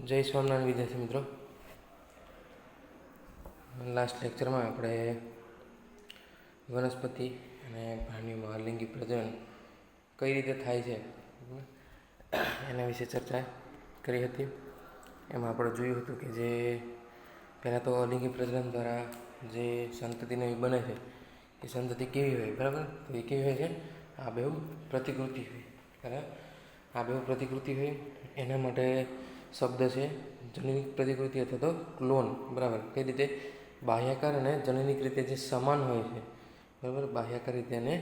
જય સ્વામિનારાયણ વિદ્યાર્થી મિત્રો, લાસ્ટ લેક્ચરમાં આપણે વનસ્પતિ અને પ્રાણીઓમાં અલિંગી પ્રજનન કઈ રીતે થાય છે એના વિશે ચર્ચા કરી હતી. એમાં આપણે જોયું હતું કે જે પહેલાં તો અલિંગી પ્રજનન દ્વારા જે સંતતિ નવી બને છે એ સંતતિ કેવી હોય, બરાબર? તો એ કેવી હોય છે? આબેહૂબ પ્રતિકૃતિ હોય. બરાબર, આબેહૂબ પ્રતિકૃતિ હોય એના માટે શબ્દ છે જનનિક પ્રતિકૃતિ અથવા તો ક્લોન. બરાબર, કઈ રીતે? બાહ્યાકાર અને જનનિક રીતે જે સમાન હોય છે, બરાબર, બાહ્યાકાર રીતે અને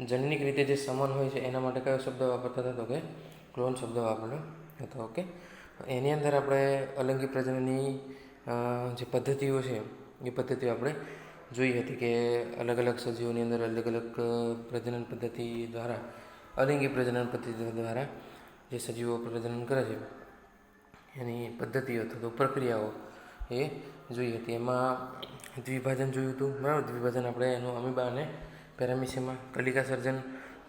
જનનિક રીતે જે સમાન હોય છે એના માટે કયો શબ્દ વાપરતા હતા? તો કે ક્લોન શબ્દ વાપરતો હતો. ઓકે, એની અંદર આપણે અલિંગી પ્રજનનની જે પદ્ધતિઓ છે એ પદ્ધતિઓ આપણે જોઈ હતી કે અલગ અલગ સજીવોની અંદર અલગ અલગ પ્રજનન પદ્ધતિ દ્વારા, અલિંગી પ્રજનન પદ્ધતિ દ્વારા જે સજીવો પ્રજનન કરે છે એની પદ્ધતિઓ અથવા તો પ્રક્રિયાઓ એ જોઈ હતી. એમાં દ્વિભાજન જોયું હતું, બરાબર. દ્વિભાજન આપણે એનું અમીબા અને પેરામીશિયમમાં, કલિકા સર્જન,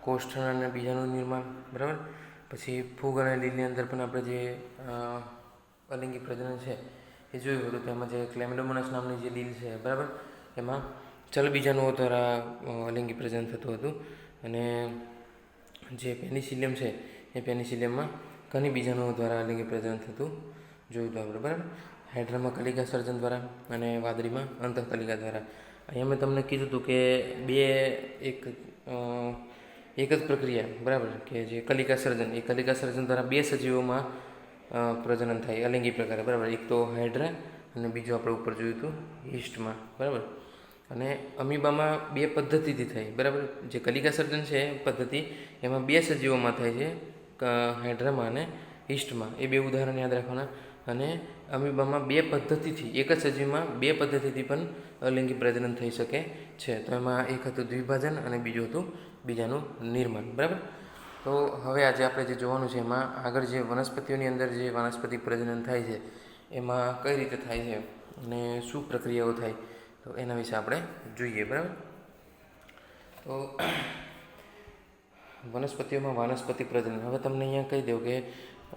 કોષ્ઠણ અને બીજાનું નિર્માણ, બરાબર. પછી ફૂગ અને લીલની અંદર પણ આપણે જે અલિંગી પ્રજનન છે એ જોયું હતું. તેમાં જે ક્લેમિડોમોનાસ નામની જે લીલ છે, બરાબર, એમાં ચલબીજાણુઓ દ્વારા અલિંગી પ્રજનન થતું હતું. અને જે પેનિસિલિયમ છે એ પેનિસિલિયમમાં ઘણી બીજાણુઓ દ્વારા અલિંગી પ્રજનન થતું જોયું હતું આપણે, બરાબર. હાઇડ્રામાં કલિકા સર્જન દ્વારા અને વાદળીમાં અંતઃકલિકા દ્વારા. અહીંયા મેં તમને કીધું હતું કે એક જ પ્રક્રિયા, બરાબર, કે જે કલિકા સર્જન, એ કલિકા સર્જન દ્વારા બે સજીવોમાં પ્રજનન થાય અલિંગી પ્રકારે, બરાબર. એક તો હાઇડ્રા અને બીજું આપણે ઉપર જોયું હતું યીસ્ટમાં, બરાબર. અને અમીબામાં બે પદ્ધતિથી થાય, બરાબર. જે કલિકા સર્જન છે પદ્ધતિ એમાં બે સજીવોમાં થાય છે, હાઇડ્રામાં અને યીસ્ટમાં. એ બે ઉદાહરણ યાદ રાખવાના. અને અમીબામાં બે પદ્ધતિથી, એક જ સજીવમાં બે પદ્ધતિથી પણ અલિંગી પ્રજનન થઈ શકે છે. તો એમાં એક હતું દ્વિભાજન અને બીજું હતું બીજાનું નિર્માણ, બરાબર. તો હવે આજે આપણે જે જોવાનું છે એમાં આગળ જે વનસ્પતિઓની અંદર જે વાનસ્પતિક પ્રજનન થાય છે એમાં કઈ રીતે થાય છે અને શું પ્રક્રિયાઓ થાય, તો એના વિશે આપણે જોઈએ, બરાબર. તો વનસ્પતિઓમાં વાનસ્પતિક પ્રજનન, હવે તમને અહીંયા કહી દઉં કે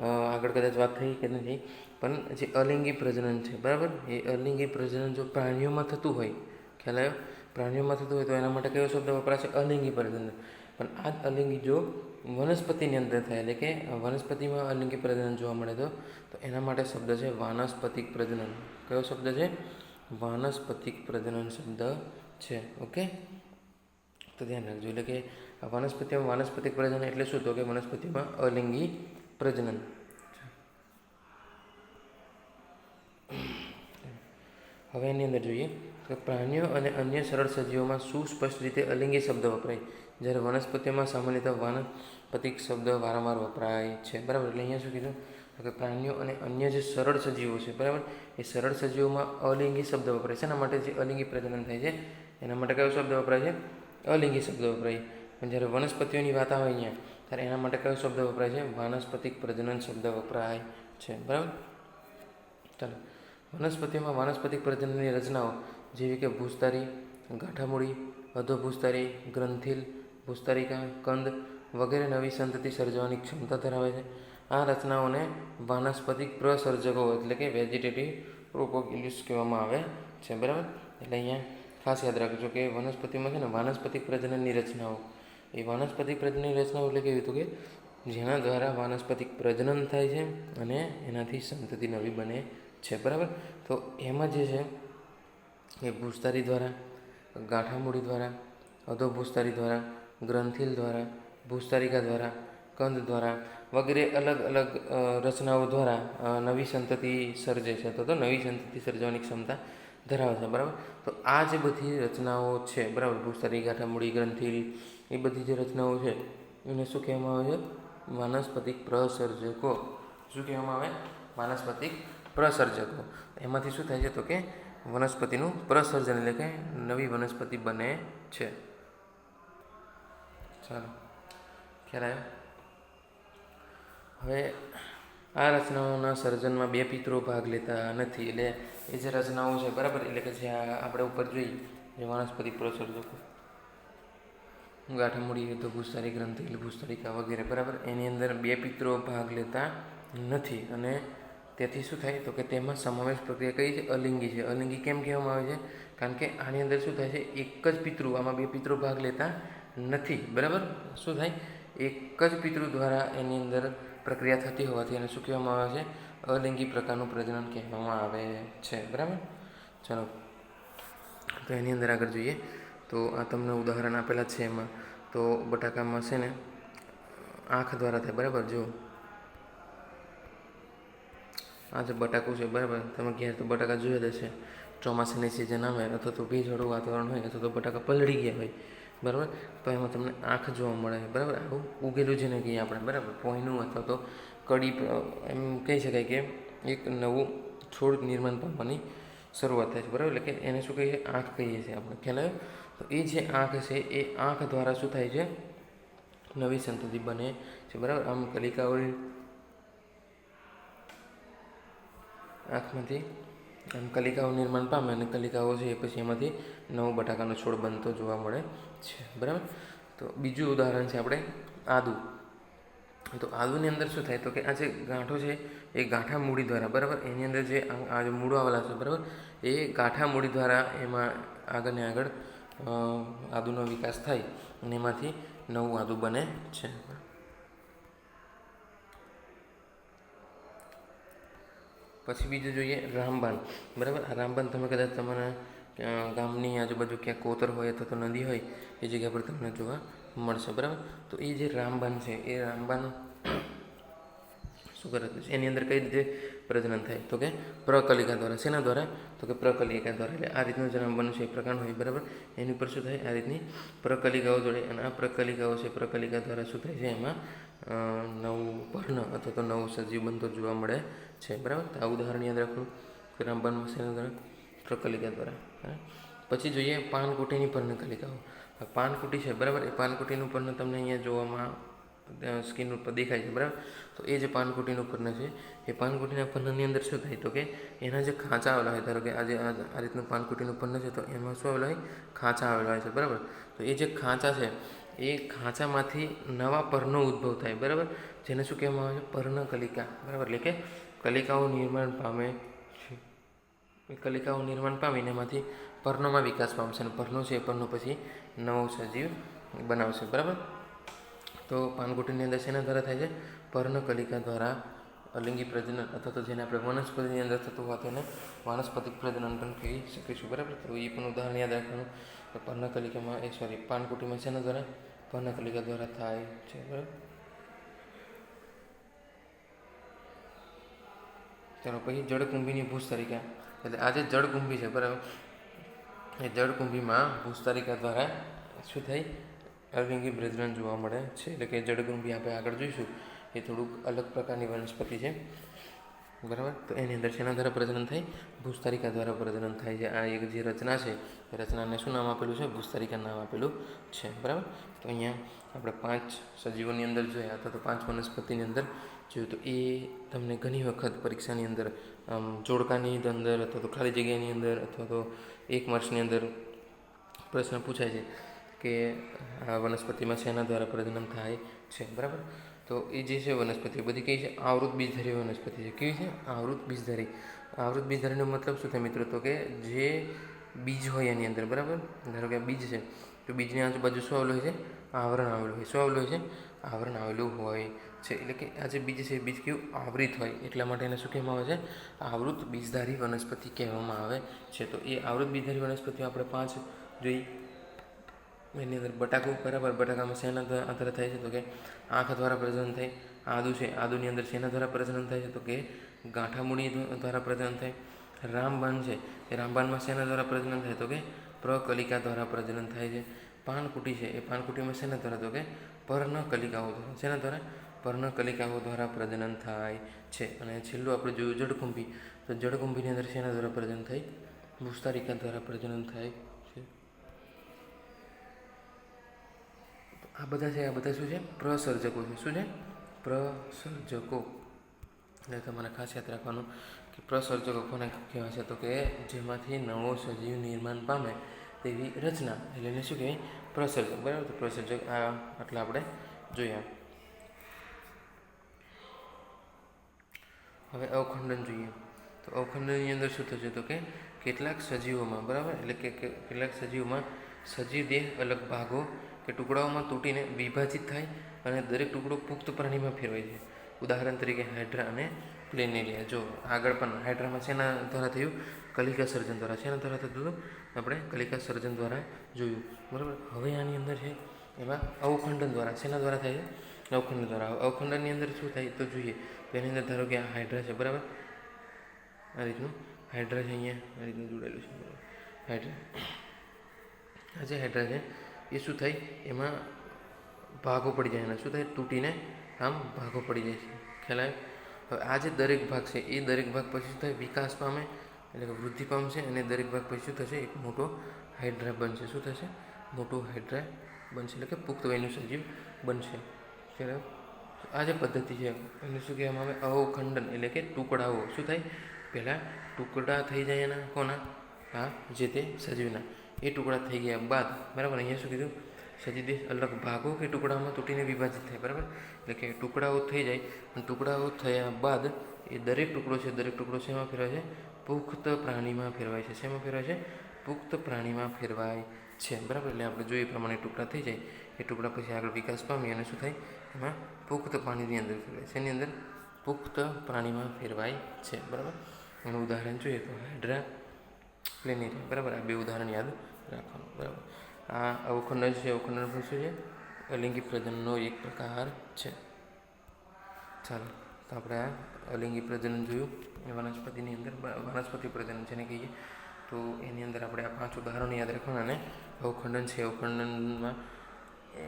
આગળ કદાચ વાત થઈ કે નથી, પણ જે અલિંગી પ્રજનન છે, બરાબર, એ અલિંગી પ્રજનન જો પ્રાણીઓમાં થતું હોય, ખ્યાલ આવ્યો? પ્રાણીઓમાં થતું હોય તો એના માટે કયો શબ્દ વપરાશે? અલિંગી પ્રજનન. પણ આ જ અલિંગી જો વનસ્પતિની અંદર થાય, એટલે કે વનસ્પતિમાં અલિંગી પ્રજનન જોવા મળે તો એના માટે શબ્દ છે વાનસ્પતિક પ્રજનન. કયો શબ્દ છે? વાનસ્પતિક પ્રજનન શબ્દ છે. ઓકે, તો ધ્યાન રાખજો. એટલે કે વનસ્પતિમાં વાનસ્પતિક પ્રજનન એટલે શું? તો કે વનસ્પતિમાં અલિંગી પ્રજનન. હવે એની અંદર જોઈએ કે પ્રાણીઓ અને અન્ય સરળ સજીવોમાં સુસ્પષ્ટ રીતે અલિંગી શબ્દ વપરાય, જ્યારે વનસ્પતિઓમાં સામાન્યતઃ વાનસ્પતિક શબ્દ વારંવાર વપરાય છે, બરાબર. એટલે અહીંયા શું કીધું? તો કે પ્રાણીઓ અને અન્ય જે સરળ સજીવો છે, બરાબર, એ સરળ સજીવોમાં અલિંગી શબ્દ વપરાય છે. એના માટે જે અલિંગી પ્રજનન થાય છે એના માટે કયો શબ્દ વપરાય છે? અલિંગી શબ્દ વપરાય. પણ જ્યારે વનસ્પતિઓની વાત આવે અહીંયા ત્યારે એના માટે કયો શબ્દ વપરાય છે? વાનસ્પતિક પ્રજનન શબ્દ વપરાય છે, બરાબર. ચાલો, વનસ્પતિઓમાં વાનસ્પતિક પ્રજનનની રચનાઓ જેવી કે ભૂસ્તરી, ગાંઠામૂળી, અધોભૂસ્તરી, ગ્રંથિલ, ભૂસ્તરિકા, કંદ વગેરે નવી સંતતિ સર્જવાની ક્ષમતા ધરાવે છે. આ રચનાઓને વાનસ્પતિક પ્રસર્જકો એટલે કે વેજીટેટિવ પ્રોપોગ્યુલ્સ કહેવામાં આવે છે, બરાબર. એટલે અહીંયા ખાસ યાદ રાખજો કે વનસ્પતિમાં છે ને વાનસ્પતિક પ્રજનનની રચનાઓ, એ વાનસ્પતિક પ્રજનનની રચનાઓ એટલે કેવી હતું કે જેના દ્વારા વાનસ્પતિક પ્રજનન થાય છે અને એનાથી સંતતિ નવી બને છે, બરાબર. તો એમાં જે છે એ ભૂસ્તરી દ્વારા, ગાંઠામૂળી દ્વારા, અધોભૂસ્તરી દ્વારા, ગ્રંથિલ દ્વારા, ભૂસ્તરિકા દ્વારા, કંદ દ્વારા વગેરે અલગ અલગ રચનાઓ દ્વારા નવી સંતતિ સર્જે છે, તો નવી સંતતિ સર્જવાની ક્ષમતા ધરાવે છે, બરાબર. તો આ જે બધી રચનાઓ છે, બરાબર, ભૂસ્તરી, ગાંઠામૂળી, ગ્રંથિલ, એ બધી જે રચનાઓ છે એને શું કહેવામાં આવે છે? વાનસ્પતિક પ્રસર્જકો. શું કહેવામાં આવે? વાનસ્પતિક પ્રસર્જકો. એમાંથી શું થાય છે? તો કે વનસ્પતિનું પ્રસર્જન એટલે કે નવી વનસ્પતિ બને છે. ચાલો, ખ્યાલ આવ્યો? હવે આ રચનાઓના સર્જનમાં બે પિતરો ભાગ લેતા નથી. એટલે એ જે રચનાઓ છે, બરાબર, એટલે કે જે આપણે ઉપર જોઈએ જે વાનસ્પતિક પ્રસર્જકો, ગાંઠામૂળી, અધોભૂસ્તરી, ગ્રંથિલ, ભૂસ્તરિકા વગેરે, બરાબર, એની અંદર બે પિતરો ભાગ લેતા નથી અને તેથી શું થાય તો કે તેમાં સમાવેશ પ્રક્રિયા કઈ છે? અલિંગી છે. અલિંગી કેમ કહેવામાં આવે છે? કારણ કે આની અંદર શું થાય છે? એક જ પિતૃ, આમાં બે પિતૃ ભાગ લેતા નથી. બરાબર? શું થાય? એક જ પિતૃ દ્વારા એની અંદર પ્રક્રિયા થતી હોવાથી એને શું કહેવામાં આવે છે? અલિંગી પ્રકારનું પ્રજનન કહેવામાં આવે છે. બરાબર? ચલો, તો એની અંદર આગળ જોઈએ તો આ તમને ઉદાહરણ આપેલા છે એમાં તો બટાકામાં છે ને આંખ દ્વારા થાય. બરાબર? જો આ જે બટાકું છે, બરાબર, તમે ઘેર તો બટાકા જોયા જ હશે. ચોમાસાની સિઝન આવે અથવા તો ભેજવાળું વાતાવરણ હોય અથવા તો બટાકા પલળી ગયા હોય, બરાબર, તો એમાં તમને આંખ જોવા મળે. બરાબર? આવું ઉગેલું જેને કહીએ આપણે, બરાબર, પોઈનું અથવા તો કડી, એમ કહી શકાય કે એક નવું છોડ નિર્માણ પામવાની શરૂઆત થાય છે. બરાબર? એટલે કે એને શું કહીએ? આંખ કહીએ છીએ આપણે. ખ્યાલ આવ્યો? તો એ જે આંખ છે એ આંખ દ્વારા શું થાય છે? નવી સંતતિ બને છે. બરાબર? આમ કલિકાઓ આંખમાંથી આમ કલિકાઓ નિર્માણ પામે અને કલિકાઓ છે એ પછી એમાંથી નવો બટાકાનો છોડ બનતો જોવા મળે છે. બરાબર? તો બીજું ઉદાહરણ છે આપણે આદુ. તો આદુની અંદર શું થાય તો કે આ જે ગાંઠો છે એ ગાંઠા મૂડી દ્વારા, બરાબર, એની અંદર જે આ મૂળો આવેલા છે, બરાબર, એ ગાંઠા મૂડી દ્વારા એમાં આગળ ને આગળ આદુનો વિકાસ થાય અને એમાંથી નવું આદુ બને છે. પછી બીજું જોઈએ રામબાણ. બરાબર? આ રામબાણ તમે કદાચ તમારા ગામની આજુબાજુ ક્યાંક કોતર હોય અથવા તો નદી હોય એ જગ્યા પર તમને જોવા મળશે. બરાબર? તો એ જે રામબાણ છે એ રામબાણ શું કરે છે? એની અંદર કઈ રીતે પ્રજનન થાય તો કે પ્રકલિકા દ્વારા. શેના દ્વારા? તો કે પ્રકલિકા દ્વારા. એટલે આ રીતનું જે રામબાણ છે એ પ્રકારનું હોય. બરાબર? એની ઉપર શું થાય? આ રીતની પ્રકલિકાઓ જોડે અને આ પ્રકલિકાઓ છે પ્રકલિકા દ્વારા શું થાય છે? એમાં નવું પર્ણ અથવા તો નવું સજીવ બનતો જોવા મળે છે. બરાબર? તો આ ઉદાહરણ યાદ રાખવું કે રામબાણ શેના દ્વારા? પ્રકલિકા દ્વારા. પછી જોઈએ પાનકુટીની પર્ણકલિકાઓ. પાનકુટી છે, બરાબર, એ પાનકુટીનું પર્ણ તમને અહીંયા જોવામાં સ્કીન ઉપર દેખાય છે. બરાબર? તો એ જે પાનકુટીનું પર્ણ છે એ પાનકુટીના પર્ણની અંદર શું થાય તો કે એના જે ખાંચા આવેલા હોય, ધારો કે આજે આ રીતનું પાનકુટીનું પર્ણ છે તો એમાં શું આવેલા હોય? ખાંચા આવેલા હોય છે. બરાબર? તો એ જે ખાંચા છે એ ખાંચામાંથી નવા પર્ણનો ઉદ્ભવ થાય. બરાબર? જેને શું કહેવામાં આવે છે? પર્ણકલિકા. બરાબર? એટલે કે કલિકાઓ નિર્માણ પામે છે. એ કલિકાઓ નિર્માણ પામીને એમાંથી પર્ણોમાં વિકાસ પામશે અને પર્ણો છે એ પર્ણો પછી નવો સજીવ બનાવશે. બરાબર? તો પાનકુટીની અંદર શેના દ્વારા થાય છે? પર્ણકલિકા દ્વારા અલિંગી પ્રજનન અથવા તો જેને આપણે વનસ્પતિની અંદર થતું હોવાથી એને વાનસ્પતિક પ્રજનન પણ કહી શકીશું. બરાબર? તો એ પણ ઉદાહરણ યાદ રાખવાનું. પર્ણકલિકામાં પાનકુટીમાં શેના દ્વારા? પર્ણકલિકા દ્વારા થાય છે. બરાબર? ચાલો, પછી જળકુંભીની ભૂસ્તરિકા. એટલે આ જે જળકુંભી છે, બરાબર, એ જળકુંભીમાં ભૂસ્તરિકા દ્વારા શું થાય? અલિંગી પ્રજનન જોવા મળે છે. એટલે કે જળકુંભી આપણે આગળ જોઈશું એ થોડુંક અલગ પ્રકારની વનસ્પતિ છે. બરાબર? તો એની અંદર શેના દ્વારા પ્રજનન થાય? ભૂસ્તરિકા દ્વારા પ્રજનન થાય છે. આ એક જે રચના છે એ રચનાને શું નામ આપેલું છે? ભૂસ્તરિકા નામ આપેલું છે. બરાબર? તો અહીંયા આપણે 5 સજીવોની અંદર જોયા અથવા તો 5 વનસ્પતિની અંદર જોયું તો એ તમને ઘણી વખત પરીક્ષાની અંદર જોડકાની અંદર અથવા તો ખાલી જગ્યાની અંદર અથવા તો 1 માર્ક્સની અંદર પ્રશ્ન પૂછાય છે કે આ વનસ્પતિમાં શેના દ્વારા પ્રજનન થાય છે. બરાબર? તો એ જે છે વનસ્પતિ બધી કઈ છે? આવૃત બીજધારી વનસ્પતિ છે. કેવી છે? આવૃત બીજધારી. આવૃત બીજધારીનો મતલબ શું થાય મિત્રો? તો કે જે બીજ હોય એની અંદર, બરાબર, ધારો કે બીજ છે તો બીજની આજુબાજુ શું આવેલું હોય છે? આવરણ આવેલું હોય. શું આવેલું હોય છે? આવરણ આવેલું હોય છે. એટલે કે આ જે બીજ છે એ બીજ કેવું? આવૃત હોય. એટલા માટે એને શું કહેવામાં આવે છે? આવૃત બીજધારી વનસ્પતિ કહેવામાં આવે છે. તો એ આવૃત બીજધારી વનસ્પતિઓ આપણે 5 જોઈ. એની અંદર બટાકું, બરાબર, બટાકામાં શેના દ્વારા થાય છે તો કે આંખ દ્વારા પ્રજનન થાય. આદુ છે, આદુની અંદર શેના દ્વારા પ્રજનન થાય છે તો કે ગાંઠામૂળી દ્વારા પ્રજનન થાય. રામબાણ છે એ રામબાણમાં શેના દ્વારા પ્રજનન થાય તો કે પ્રકલિકા દ્વારા પ્રજનન થાય છે. પાનકુટી છે એ પાનકુટીમાં શેના દ્વારા તો કે પર્ણકલિકાઓ દ્વારા. શેના દ્વારા? પર્ણકલિકાઓ દ્વારા પ્રજનન થાય છે. અને છેલ્લું આપણે જોયું જળકુંભી. તો જળકુંભીની અંદર શેના દ્વારા પ્રજનન થાય? ભૂસ્તરિકા દ્વારા પ્રજનન થાય છે. આ બધા છે, આ બધા શું છે? પ્રસર્જકો છે. શું છે? પ્રસર્જકો. એટલે તમારે ખાસ યાદ રાખવાનું કે પ્રસર્જકો કોને કહેવાય છે તો કે જેમાંથી નવો સજીવ નિર્માણ પામે તેવી રચના, એટલે એને શું કહેવાય? પ્રસર્જક. બરાબર? તો પ્રસર્જક આટલા આપણે જોયા. હવે અવખંડન જોઈએ તો અવખંડનની અંદર શું થશે તો કે કેટલાક સજીવોમાં, બરાબર, એટલે કે કેટલાક સજીવોમાં સજીવ દેહ અલગ ભાગો કે ટુકડાઓમાં તૂટીને વિભાજિત થાય અને દરેક ટુકડો પુખ્ત પ્રાણીમાં ફેરવાય છે. ઉદાહરણ તરીકે હાઇડ્રા અને પ્લેનેરિયા. જો આગળ પણ હાઇડ્રામાં શેના દ્વારા થયું? કલિકા સર્જન દ્વારા. શેના દ્વારા થતું હતું? આપણે કલિકા સર્જન દ્વારા જોયું, બરાબર. હવે આની અંદર છે એમાં અવખંડન દ્વારા. શેના દ્વારા થાય છે? અવખંડન દ્વારા. અવખંડનની અંદર શું થાય તો જોઈએ. એની અંદર ધારો કે આ હાઇડ્રા છે, બરાબર, આ રીતનું હાઇડ્રા છે, અહીંયા આ રીતનું જોડાયેલું છે, બરાબર. હાઇડ્રા, આ જે હાઇડ્રા છે એ શું થાય, એમાં ભાગો પડી જાય. એના શું થાય? તૂટીને આમ ભાગો પડી જાય છે. ખ્યાલ આવે? હવે આ જે દરેક ભાગ છે એ દરેક ભાગ પછી શું થાય? વિકાસ પામે, એટલે કે વૃદ્ધિ પામશે અને દરેક ભાગ પછી શું થશે? એક મોટો હાઇડ્રા બનશે. શું થશે? મોટો હાઇડ્રા બનશે, એટલે કે પુખ્ત વયનું સજીવ બનશે. ખ્યાલ આવે? આ જે પદ્ધતિ છે એને શું કહેવામાં આવે? અવખંડન, એટલે કે ટુકડાઓ. શું થાય? પહેલાં ટુકડા થઈ જાય એના કોના? આ જે તે સજીવના. એ ટુકડા થઈ ગયા બાદ, બરાબર, અહીંયા શું કીધું? સજીવ દેહ અલગ ભાગો કે ટુકડામાં તૂટીને વિભાજિત થાય, બરાબર, એટલે કે ટુકડાઓ થઈ જાય. અને ટુકડાઓ થયા બાદ એ દરેક ટુકડો છે, દરેક ટુકડો શેમાં ફેરવાય છે? પુખ્ત પ્રાણીમાં ફેરવાય છે. શેમાં ફેરવાય છે? પુખ્ત પ્રાણીમાં ફેરવાય છે, બરાબર. એટલે આપણે જોઈએ એ પ્રમાણે ટુકડા થઈ જાય. એ ટુકડા પછી આગળ વિકાસ પામી અને શું થાય? એમાં પુખ્ત પ્રાણીની અંદર ફેરવાય. શેની અંદર? પુખ્ત પ્રાણીમાં ફેરવાય છે, બરાબર. એનું ઉદાહરણ જોઈએ તો હાઇડ્રા, પ્લેનેરિયા, બરાબર. આ બે ઉદાહરણ યાદ રાખવાનું, બરાબર. આ અવખંડન છે. અવખંડન પણ શું છે? અલિંગી પ્રજનનનો એક પ્રકાર છે. ચાલો, તો આપણે આ અલિંગી પ્રજનન જોયું એ વનસ્પતિની અંદર. વનસ્પતિ પ્રજનન જેને કહીએ, તો એની અંદર આપણે આ 5 ઉદાહરણો યાદ રાખવાના. અને અવખંડન છે, અવખંડનમાં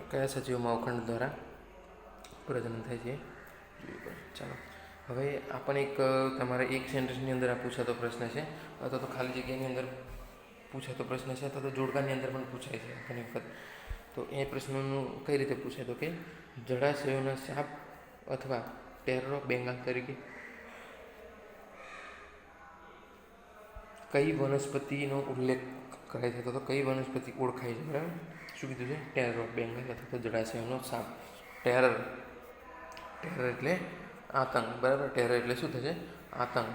કયા સજીવોમાં અવખંડન દ્વારા પ્રજનન થાય છે જોયું. ચાલો, હવે આ પણ એક તમારે એક સેન્ટેન્સની અંદર આ પૂછાતો પ્રશ્ન છે, અથવા તો ખાલી જગ્યાની અંદર પૂછાતો પ્રશ્ન છે, અથવા તો જોડકાની અંદર પણ પૂછાય છે ઘણી વખત. તો એ પ્રશ્નનું કઈ રીતે પૂછાય તો કે જળાશયોના સાપ અથવા ટેરર ઓફ બેંગાલ તરીકે કઈ વનસ્પતિનો ઉલ્લેખ કરે છે, તો કઈ વનસ્પતિ ઓળખાય છે, બરાબર. શું કીધું છે? ટેરર ઓફ બેંગાલ અથવા તો જળાશયોનો સાપ. ટેરર, ટેરર એટલે આતંક, બરાબર. ટેરર એટલે શું થશે? આતંક.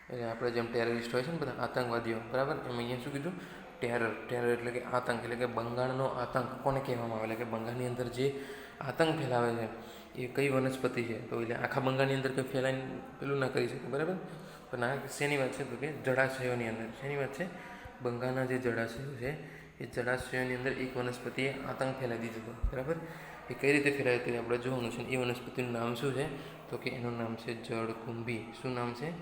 એટલે આપણે જેમ ટેરરિસ્ટ હોય છે ને બધા આતંકવાદીઓ, બરાબર, એમ અહીંયા શું કીધું? ટેરર. ટેરર એટલે કે આતંક, એટલે કે બંગાળનો આતંક કોને કહેવામાં આવે? એટલે કે બંગાળની અંદર જે આતંક ફેલાવે છે એ કઈ વનસ્પતિ છે? તો એટલે આખા બંગાળની અંદર કંઈ ફેલાઈને પેલું ના કરી શકે, બરાબર. પણ આ શેની વાત છે તો કે જળાશયોની અંદર. શેની વાત છે? બંગાળના જે જળાશયો છે એ જળાશયોની અંદર એક વનસ્પતિએ આતંક ફેલાવી દીધો હતો, બરાબર. એ કઈ રીતે ફેલાય તે આપણે જોવાનું છે. એ વનસ્પતિનું નામ શું છે તો કે એનું નામ છે જળકુંભી. શું નામ છે?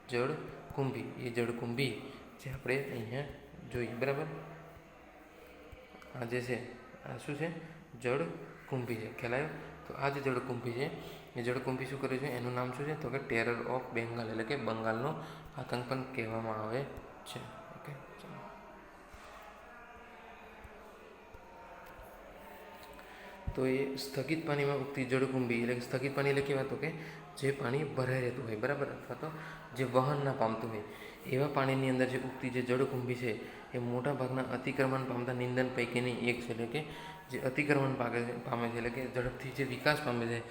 જળકુંભી. એ જળકુંભી જે આપણે અહીંયા જોઈએ, બરાબર. આ જે છે આ શું છે? જળકુંભી છે. ખ્યાલ આવ્યો? તો આ જે જળકુંભી છે એ જળકુંભી શું કરે છે? એનું નામ શું છે તો કે ટેરર ઓફ બેંગાલ, એટલે કે બંગાળનો આતંક પણ કહેવામાં આવે છે. ઓકે, ચાલો. તો એ સ્થગિત પાણીમાં ઉગતી જળકુંભી, એટલે કે સ્થગિત પાણી એટલે કેવા તો કે જે પાણી ભરાઈ રહેતું હોય, બરાબર, અથવા તો જે વહન ના પામતું હોય એવા પાણીની અંદર જે ઉગતી જે જળકુંભી છે એ મોટાભાગના અતિક્રમણ પામતા નિંદન પૈકીની એક છે. એટલે કે જે અતિક્રમણ પામે છે, એટલે કે ઝડપથી જે વિકાસ પામે છે.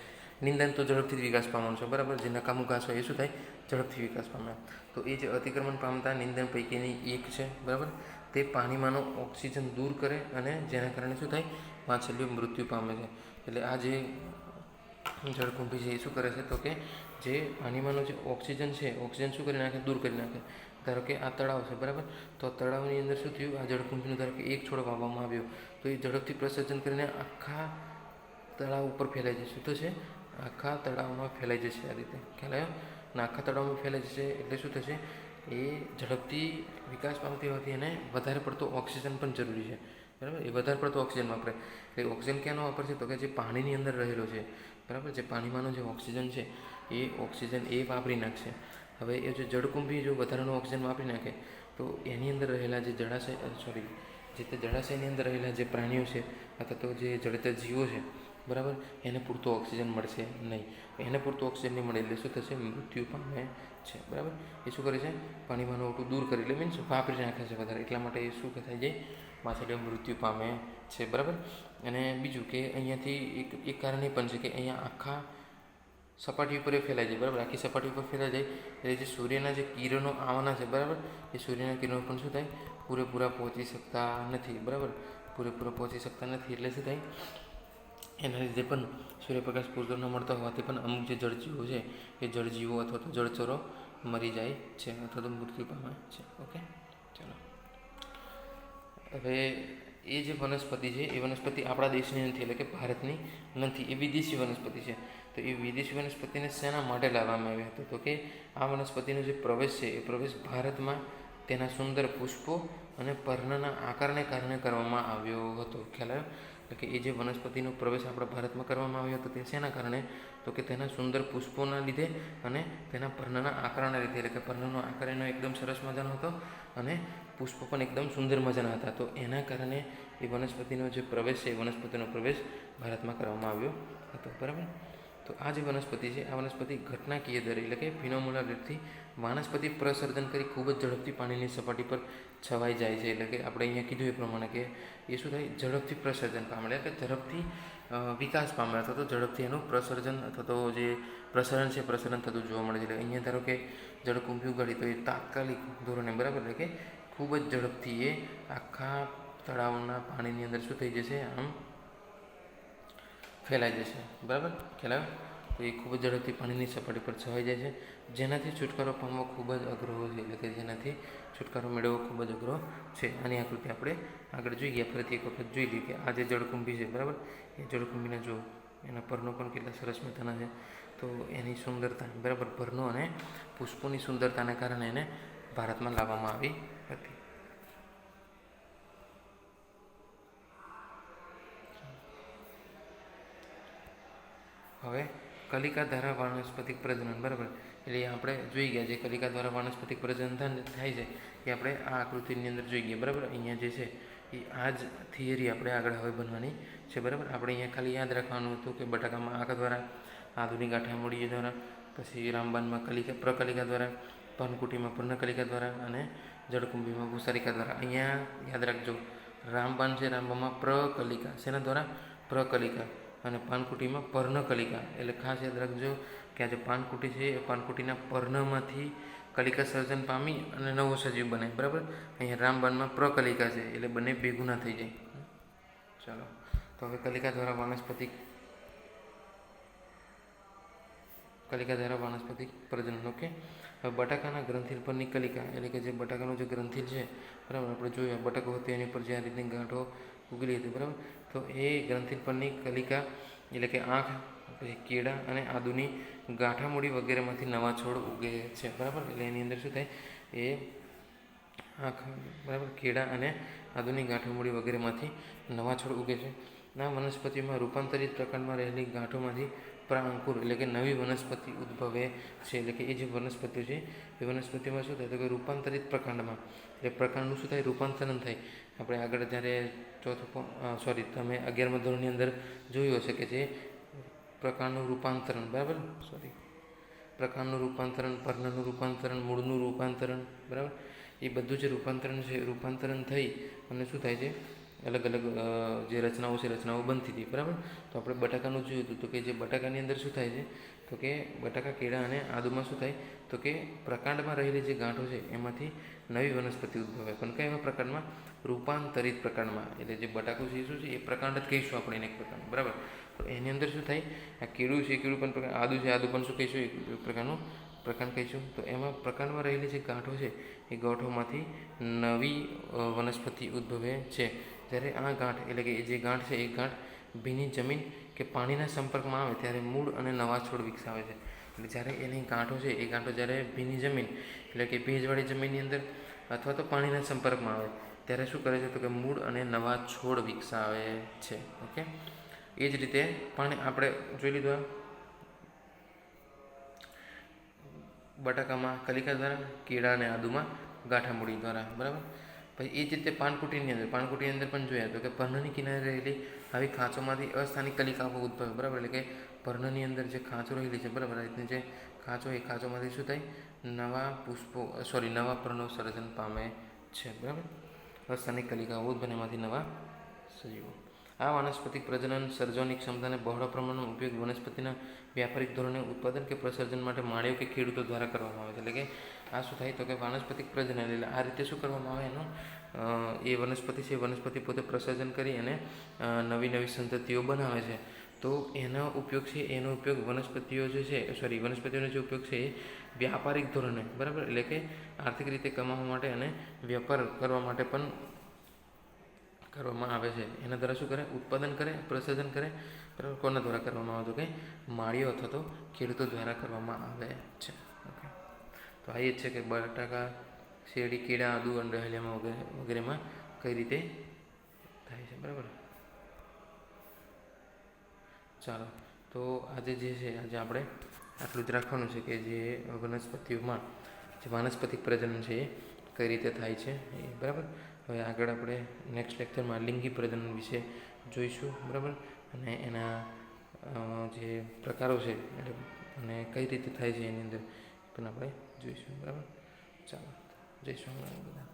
નિંદન તો ઝડપથી જ વિકાસ પામવાનું છે, બરાબર. જે નકામું ઘાસ હોય એ શું થાય? ઝડપથી વિકાસ પામે. તો એ જે અતિક્રમણ પામતા નિંદન પૈકીની એક છે, બરાબર. તે પાણીમાંનો ઓક્સિજન દૂર કરે અને જેના કારણે શું થાય? માછલીઓ મૃત્યુ પામે છે. એટલે આ જે જળકુંભી છે એ શું કરે છે તો કે જે પાણીમાંનો જે ઓક્સિજન છે, ઓક્સિજન શું કરી નાખે? દૂર કરી નાખે. ધારો કે આ તળાવ છે, બરાબર. તો તળાવની અંદર શું થયું? આ જળકુંભીનું ધારો કે એક છોડ વાવવામાં આવ્યો તો એ ઝડપથી પ્રસર્જન કરીને આખા તળાવ ઉપર ફેલાઈ જશે. શું થશે? આખા તળાવમાં ફેલાઈ જશે. આ રીતે ખ્યાલ આવ્યો? અને આખા તળાવમાં ફેલાઈ જશે એટલે શું થશે? એ ઝડપથી વિકાસ પામતી હોવાથી એને વધારે પડતો ઓક્સિજન પણ જરૂરી છે, બરાબર. એ વધારે પડતો ઓક્સિજન વાપરે. એટલે ઓક્સિજન ક્યાંનો વાપરશે તો કે જે પાણીની અંદર રહેલો છે, બરાબર. જે પાણીમાંનો જે ઓક્સિજન છે એ ઓક્સિજન એ વાપરી નાખશે. હવે એ જે જળકુંભી જો વધારાનો ઓક્સિજન વાપરી નાખે તો એની અંદર રહેલા જે જે તે જળાશયની અંદર રહેલા જે પ્રાણીઓ છે અથવા તો જે જળચર જીવો છે, બરાબર, એને પૂરતો ઓક્સિજન મળશે નહીં. એને પૂરતો ઓક્સિજન નહીં મળે એટલે શું થશે? મૃત્યુ પામે છે, બરાબર. એ શું કરે છે? પાણીમાંનું ઓટું દૂર કરી, એટલે મીન્સ વાપરી નાખે છે વધારે. એટલા માટે એ શું થાય જાય? માછલીઓ મૃત્યુ પામે છે, બરાબર. અને બીજું કે અહીંયાથી એક કારણ એ પણ છે કે અહીંયા આખા સપાટી ઉપર ફેલાઈ જાય, બરાબર. આખી સપાટી ઉપર ફેલાઈ જાય એટલે જે સૂર્યના જે કિરણો આવવાના છે, બરાબર, એ સૂર્યના કિરણો પણ શું થાય, પૂરેપૂરા પહોંચી શકતા નથી, બરાબર. પૂરેપૂરા પહોંચી શકતા નથી એટલે શું થાય, એના લીધે પણ સૂર્યપ્રકાશ પૂરતો ન મળતો હોવાથી પણ અમુક જે જળજીવો છે એ જળજીવો અથવા તો જળચરો મરી જાય છે અથવા તો મૃત્યુ પામે છે. ઓકે, ચાલો. હવે એ જે વનસ્પતિ છે એ વનસ્પતિ આપણા દેશની નથી, એટલે કે ભારતની નથી, એ વિદેશી વનસ્પતિ છે. તો એ વિદેશી વનસ્પતિને શેના માટે લાવવામાં આવ્યો હતો, તો કે આ વનસ્પતિનો જે પ્રવેશ છે એ પ્રવેશ ભારતમાં તેના સુંદર પુષ્પો અને પર્ણના આકારને કારણે કરવામાં આવ્યો હતો. ખ્યાલ આવ્યો? એટલે કે એ જે વનસ્પતિનો પ્રવેશ આપણા ભારતમાં કરવામાં આવ્યો હતો તે શેના કારણે, તો કે તેના સુંદર પુષ્પોના લીધે અને તેના પર્ણના આકારના લીધે. એટલે કે પર્ણનો આકાર એનો એકદમ સરસ મજાનો હતો અને પુષ્પો પણ એકદમ સુંદર મજાના હતા. તો એના કારણે એ વનસ્પતિનો જે પ્રવેશ છે એ વનસ્પતિનો પ્રવેશ ભારતમાં કરવામાં આવ્યો હતો, બરાબર. તો આ જે વનસ્પતિ છે આ વનસ્પતિ ઘટનાકીય દર એટલે કે ફિનોમોનલ રેટથી વાનસ્પતિ પ્રસર્જન કરી ખૂબ જ ઝડપથી પાણીની સપાટી પર છવાઈ જાય છે. એટલે કે આપણે અહીંયા કીધું એ પ્રમાણે કે એ શું થાય, ઝડપથી પ્રસર્જન પામે, એટલે કે ઝડપથી વિકાસ પામે અથવા તો ઝડપથી એનું પ્રસર્જન અથવા તો જે પ્રસરણ છે પ્રસરણ થતું જોવા મળે છે. એટલે અહીંયા ધારો કે જળકુંભી ઉગાડી તો એ તાત્કાલિક ધોરણે, બરાબર, એટલે કે ખૂબ જ ઝડપથી એ આખા તળાવના પાણીની અંદર શું થઈ જશે, આમ ફેલાઈ જશે, બરાબર. ખ્યાલ આવે? તો એ ખૂબ જ ઝડપથી પાણીની સપાટી પર છવાઈ જાય છે, જેનાથી છુટકારો પામવો ખૂબ જ અઘરો છે. એટલે કે જેનાથી છુટકારો મેળવવો ખૂબ જ અઘરો છે. આની આકૃતિ આપણે આગળ જોઈએ, ફરીથી એક વખત જોઈ લઈએ કે આ જે જળકુંભી છે, બરાબર, એ જળકુંભીને જો એના પર્ણો પણ કેટલા સરસ મજાના છે. તો એની સુંદરતા, બરાબર, પર્ણો અને પુષ્પોની સુંદરતાને કારણે એને ભારતમાં લાવવામાં આવી હતી. હવે કલિકા દ્વારા વાનસ્પતિક પ્રજનન, બરાબર, એટલે આપણે જોઈ ગયા જે કલિકા દ્વારા વાનસ્પતિક પ્રજનન થાય છે એ આપણે આ આકૃતિની અંદર જોઈ ગયા, બરાબર. અહીંયા જે છે એ આ જ થિયરી આપણે આગળ હવે બનવાની છે, બરાબર. આપણે અહીંયા ખાલી યાદ રાખવાનું હતું કે બટાકામાં આંખ દ્વારા, આધુનિક ગાંઠિયામૂળી દ્વારા, પછી રામબાનમાં પ્રકલિકા દ્વારા, પાનકુટીમાં પર્ણકલિકા દ્વારા અને જળકુંભીમાં ભૂસારિકા દ્વારા. અહીંયા યાદ રાખજો, રામબાન છે, રામબાનમાં પ્રકલિકા શેના દ્વારા, પ્રકલિકા, અને પાનકુટીમાં પર્ણકલિકા. એટલે ખાસ યાદ રાખજો કે આ જે પાનકુટી છે એ પાનકુટીના પર્ણમાંથી કલિકા સર્જન પામી અને નવો સજીવ બને, બરાબર. અહીંયા રામબાનમાં પ્રકલિકા છે એટલે બંને ભેગું ના થઈ જાય. ચાલો, તો હવે કલિકા દ્વારા વાનસ્પતિક પ્રજનન. ઓકે, હવે બટાકાના ગ્રંથિલ પરની કલિકા એટલે કે જે બટાકાનો જે ગ્રંથિલ છે, બરાબર, આપણે જોયું બટાકો હતો એની ઉપર જે આ રીતની ગાંઠો ઉગેલી હતી, બરાબર. તો એ ગ્રંથિલ પરની કલિકા એટલે કે આંખ, પછી કેળા અને આદુની ગાંઠામૂળી વગેરેમાંથી નવા છોડ ઉગે છે, બરાબર. એટલે એની અંદર શું થાય, એ આંખ, બરાબર, કેળા અને આદુની ગાંઠામૂળી વગેરેમાંથી નવા છોડ ઉગે છે. આ વનસ્પતિમાં રૂપાંતરિત પ્રકારમાં રહેલી ગાંઠોમાંથી પ્રાંકુર એટલે કે નવી વનસ્પતિ ઉદ્ભવે છે. એટલે કે એ જે વનસ્પતિઓ છે એ વનસ્પતિમાં શું થાય, તો કે રૂપાંતરિત પ્રકાંડમાં, એટલે પ્રકાંડનું શું થાય, રૂપાંતરણ થાય. આપણે આગળ જ્યારે તમે 11મા ધોરણની અંદર જોયું હશે કે જે પ્રકારનું રૂપાંતરણ, બરાબર, પ્રકારનું રૂપાંતરણ, પર્ણનું રૂપાંતરણ, મૂળનું રૂપાંતરણ, બરાબર, એ બધું જે રૂપાંતરણ છે રૂપાંતરણ થઈ અને શું થાય છે, અલગ અલગ જે રચનાઓ છે રચનાઓ બનતી હતી, બરાબર. તો આપણે બટાકાનું જોયું હતું તો કે જે બટાકાની અંદર શું થાય છે, તો કે બટાકા, કેળા અને આદુમાં શું થાય, તો કે પ્રકાંડમાં રહેલી જે ગાંઠો છે એમાંથી નવી વનસ્પતિ ઉદ્ભવે, પણ કયા પ્રકારમાં, રૂપાંતરિત પ્રકાંડમાં. એટલે જે બટાકું છે એ શું છે, એ પ્રકાંડ જ કહીશું આપણે એને એક પ્રકારનું, બરાબર. તો એની અંદર શું થાય, આ કેળું છે, કેળું પણ પ્રકાંડ, આદુ છે, આદુ પણ શું કહીશું, એક પ્રકારનું પ્રકાંડ કહીશું. તો એમાં પ્રકાંડમાં રહેલી જે ગાંઠો છે એ ગાંઠોમાંથી નવી વનસ્પતિ ઉદ્ભવે છે. જ્યારે આ ગાંઠ એટલે કે જે ગાંઠ છે એ ગાંઠ ભીની જમીન કે પાણીના સંપર્કમાં આવે ત્યારે મૂળ અને નવા છોડ વિકસાવે છે. એટલે જ્યારે એની ગાંઠો છે એ ગાંઠો જ્યારે ભીની જમીન એટલે કે ભેજવાળી જમીનની અંદર અથવા તો પાણીના સંપર્કમાં આવે ત્યારે શું કરે છે, તો કે મૂળ અને નવા છોડ વિકસાવે છે. ઓકે, એ જ રીતે પાણી આપણે જોઈ લીધું બટાકામાં કલિકા દ્વારા, કેળા અને આદુમાં ગાંઠામૂળી દ્વારા, બરાબર. પછી એ જ રીતે પાનકુટીની અંદર પણ જોયા તો કે પર્ણની કિનારે રહેલી આવી ખાંચોમાંથી અસ્થાનિક કલિકાઓ ઉદ્ભવે, બરાબર. એટલે કે પર્ણની અંદર જે ખાંચો રહેલી છે, બરાબર, આ રીતની જે ખાંચો એ ખાંચોમાંથી શું થાય, નવા પર્ણો સર્જન પામે છે, બરાબર. અસ્થાનિક કલિકાઓ ઉદ્ભવે એમાંથી નવા સજીવો. આ વાનસ્પતિક પ્રજનન સર્જવાની ક્ષમતાને બહોળા પ્રમાણમાં ઉપયોગ વનસ્પતિના વ્યાપારિક ધોરણે ઉત્પાદન કે પ્રસર્જન માટે માળીઓ કે ખેડૂતો દ્વારા કરવામાં આવે છે. એટલે કે આ શું થાય તો કે વાનસ્પતિક પ્રજનન એટલે આ રીતે શું કરવામાં આવે એનું એ વનસ્પતિ છે વનસ્પતિ પોતે પ્રસર્જન કરી અને નવી નવી સંતતિઓ બનાવે છે. તો એનો ઉપયોગ છે એનો ઉપયોગ વનસ્પતિઓ જે છે વનસ્પતિઓનો જે ઉપયોગ છે એ વ્યાપારિક ધોરણે બરાબર એટલે કે આર્થિક રીતે કમાવા માટે અને વેપાર કરવા માટે પણ કરવામાં આવે છે. એના દ્વારા શું કરે ઉત્પાદન કરે પ્રસર્જન કરે બરાબર કોના દ્વારા કરવામાં આવે તો કે માળીઓ અથવા તો ખેડૂતો દ્વારા કરવામાં આવે છે. ઓકે તો આ એ જ છે કે બટાકા શેરડી કેળા આદુ અને રહેલિયામાં વગેરેમાં કઈ રીતે થાય છે બરાબર. ચાલો તો આજે જે છે આજે આપણે આટલું જ રાખવાનું છે કે જે વનસ્પતિઓમાં જે વાનસ્પતિક પ્રજનન છે એ કઈ રીતે થાય છે એ બરાબર. હવે આગળ આપણે નેક્સ્ટ લેક્ચરમાં લિંગી પ્રજનન વિશે જોઈશું બરાબર અને એના જે પ્રકારો છે અને કઈ રીતે થાય છે એની અંદર પણ આપણે જોઈશું બરાબર. ચાલો જય સ્વામિનારાયણ બધા.